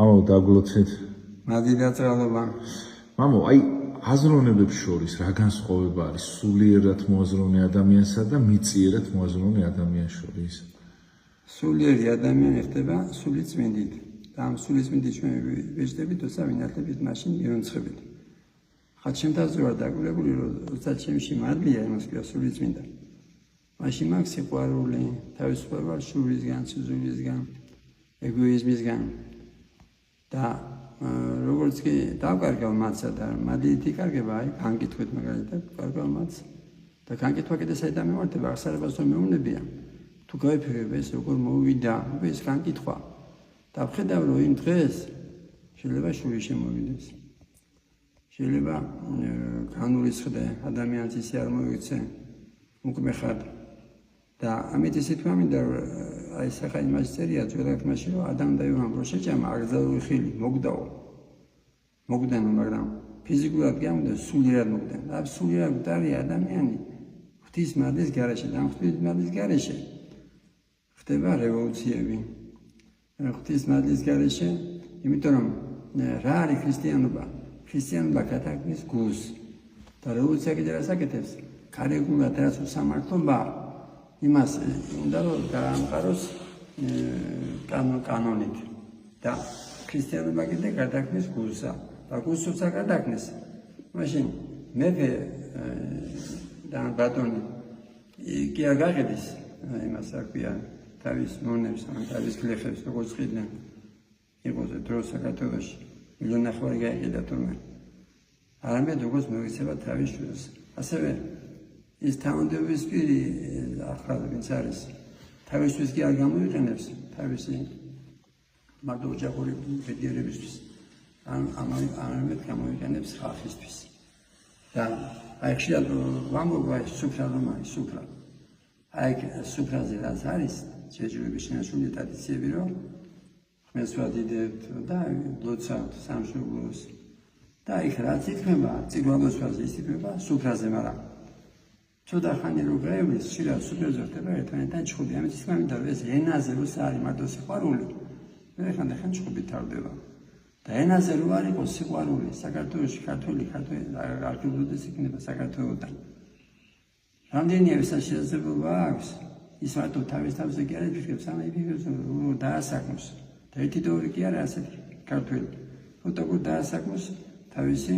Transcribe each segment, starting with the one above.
მამო დაგლოცეთ. მადლიერება. მამო, აი აზროვნებებს შორის რა განსხვავება არის სულიერად მოაზროვნე ადამიანსა და მიწიერად მოაზროვნე ადამიანს შორის? სულიერი ადამიანი ხდება სულიწმინდით. და ამ სულიწმინდით ჩვენ ვეჭდებით, თორსა ვინახებით მაშინ მივუნცხებით. ხათ შემთხვევაში ვარ დაგულებული, რომ უცად ჩემში მადლია იმას ქვია სულიწმინდა. მაშინ მაქვს სიყვარული, თავისუფლება შურისგან, სიზულისგან, ეგოიზმისგან. და როგორც კი დავკარგავ მათსა და მადლით იკარგება, აი, განკითხვით მაგალითად, ვკარგავ მათს და განკითხვა კიდე საიდან მიმართება, აღსარებას რომ მეუნებია. თუ გაიფიქრებ ეს როგორ მოვიდა, ეს განკითხვა და ვხედავ რომ იმ დღეს შეიძლება შური შემოვიდეს. შეიძლება განულისხდე ადამიანს ისე არ მოიქცე უკმე ხარ და ამით ისეთ მამინდა აი სახა იმას წერია ძველად მასში რომ ადამ და ევამ რო შეჭამა აგზაური ხილი მოგდაო მოგდანო მაგრამ ფიზიკურად გამოდა სულიერად მოგდან და სულიერად მდარი ადამიანი ღვთის მადლის გარეშე და ღვთის მადლის გარეშე ხდება რევოლუციები ღვთის მადლის გარეშე იმიტომ რომ რა არის ქრისტიანობა ქრისტიანობა გადაგნის გულს და რევოლუცია კიდე რას აკეთებს გარეგულად რაც უსამართლობა იმას უნდა რომ გაამყაროს კანონით და ქრისტიანობა კიდე გადაგნის გულსა და გულს როცა გადაგნის მაშინ მეფე და ბატონი კი არ გაყიდის იმას რა ქვია თავის მონებს ან თავის გლეხებს როგორც ხიდნენ იყოს დროს საქართველოში მილიონნახევარი გაიყიდა თურმე არამედ როგორც მოიქცევა თავის შვილს ასევე ის თანამდებობის პირი ახლა ვინც არის თავისთვის კი არ გამოიყენებს თავისი მარტო ოჯახური ბედიერებისთვის ამავე გამოიყენებს ხალხისთვის და აი ხშირად ვამბობ აი სუფრა რომ არის სუფრა აი სუფრაზე რაც არის შეჯიბრების შენასული ტრადიციები რომ ხმელს ვადიდებთ და ლოცავთ სამშობლოს და იქ რაც ითქმება წიგვალოსვაზე ის ითქმება სუფრაზე მაგრამ ცოტა ხანი რო გაივლის, ხშირად სუპერზე ხდება ერთმანეთთან ჩხუბი. ამით ის მამინდა რომ ეს ენაზე რო არის მარტო სიყვარული, მე ხანდახან ჩხუბი თავდება. და ენაზე რო არ იყოს სიყვარული, საქართველოში ქართველი არ გიბლოდეს იქნება საქართველოსთან. რამდენია ვისაც შესაძლებლობა აქვს, ის მარტო თავის თავზე კი არ იფიქრებს, ამა იფიქრებს რომ დაასაკმოს. და ერთი და ორი კი არა ასეთი ქართველი. თუმცა დაასაკმოს თავისი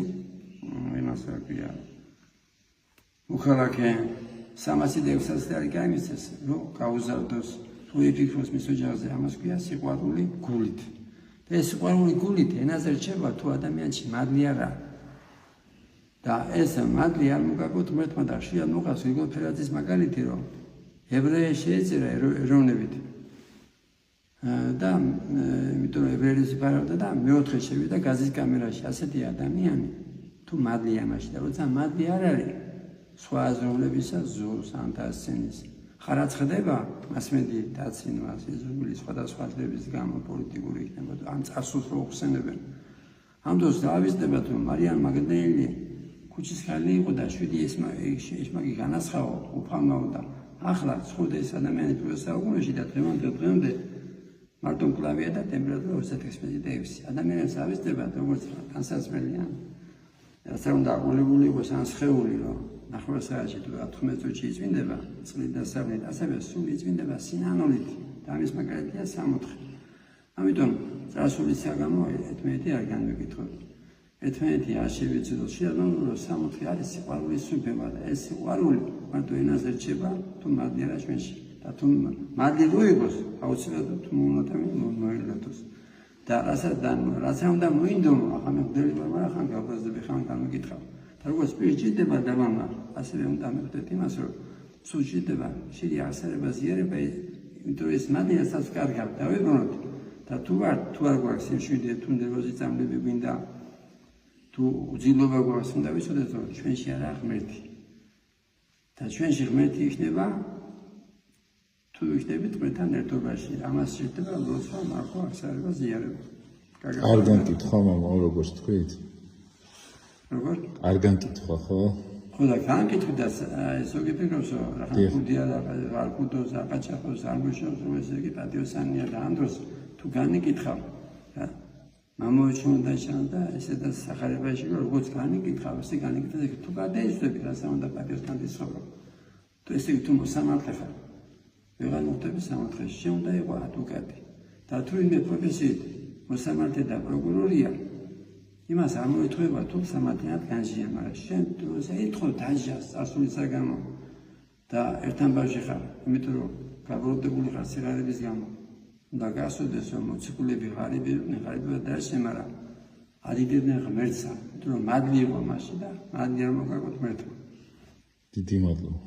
იმას რა ქვია უხალაკე 306 წელი გამიცეს, რომ გაუზარდოს, თუ იფიქროს მის ოჯახზე, ამას ქვია სიყვარული გულით. და ეს სიყვარული გულით ენაზე რჩება, თუ ადამიანში მადლი არა. და ეს მადლი არ მოგაგოთ ღმერთმა და ხშირად მოყავს გრიგოლ ფერაძის მაგალითი, რომ ებრაელი შეეწერა ეროვნებით. და იმიტომ რომ ებრაელი სიფარავდა და მეოთხე შევიდა გაზის კამერაში, ასეთი ადამიანი, თუ მადლი ამაში და როცა მადლი არ არის სხვა აზროვნებისა ზურს ან დასცენის ხარაც ხდება მასმედი დაცინვას ეზობილი სხვადასხვა ძრების გამო პოლიტიკური იქნება ან წარსულს რო ხსენებენ ამ დროს დავიზნებათ რომ მარიამ მაგდალენი ქუჩის ხალი იყო და 7 ისმაგი განაცხაო უფალმაო და ახლა ცხოვდა ეს ადამიანი პირველ საუკუნეში და დღემდე მარტო კლავია და ტემპერატურა 36 ადამიანებს ავიზნებათ როგორც განსაზღვრელია ასე უნდა აღულებული იყოს ან სხეული რომ ნახევარსაათში თუ 15 წუთში იწმინდება წყლით და სავნით, ასევე სული იწმინდება სინანულით და ამის მაგალითია 64. ამიტომ წარსულის საგამო 11 არ განვიკითხოთ. 11 არ შევეცდოთ შეადმოგვიყვეთ რომ 64 არის სიყვარულის სუფევა და ეს სიყვარული მარტო ენაზე რჩება თუ მადლი არა ჩვენში და თუ მადლი რო იყოს აუცილებლად თუ მოილათოს და რაც უნდა მოინდომო ახლა მე გვდელი ვარ მაგრამ ხან გავბაზდები ხან განვიკითხავ და როგორც პირი ჭირდება დავამნა, ასევე უნდა მივხვდეთ იმას, რომ სულ ჭირდება შირი აღსარება ზიარება, იმიტომ რომ ეს მადლიასაც კარგავ დავებრუნოთ და თუ არ გვაქვს სიმშვიდე, თუ ნერვოზი წამლები გვინდა, თუ უძილობა გვაქვს, უნდა ვიცოდეთ, რომ ჩვენში არაა ღმერთი. და ჩვენში ღმერთი იქნება, თუ იქნებით ღმერთთან ერთობაში. ამას ჭირდება ლოცვა, მართვა, აღსარება, ზიარება. არ განკითხვა მამა, როგორც თქვით? როგორ? არ განკითხვა, ხო? ხო და განკითხვა და ზოგი ფიქრობს, რა ხუდია და არ ხუდოს, აკაჭახოს, არ მოშოს, რომ ეს იგი პატიოსანია და ამ დროს თუ განიკითხავ, მამოჩუნდა და ესეც სახარებაში რომ როგორც განიკითხა, ესე განიკითხა, თუ გადაიცდები რა სამანდა პატიოსთან ისწავლა. თუ ესე თუ მოსამართლე ხარ. ვეღარ მოხდები სამართლეში, უნდა იყო ადვოკატი. და თუ იმ პროფესიით მოსამართლე და პროკურორია, იმას არ მოეთხოვება თუ სამართლიანად განჯია, მაგრამ შენ თუ ეთხოვ დაჟას წარსულისა გამო და ერთთან ბავშვი ხარ, იმიტომ რომ გაბრალდებული ხარ სიღარიბის გამო. და გასუდეს რომ მოციქულები ღარიბი დააშე, მაგრამ ადიდებდნენ ღმერთს, იმიტომ რომ მადლი იყო მასში და მადლი არ მოგაგოთ ღმერთმა. დიდი მადლობა.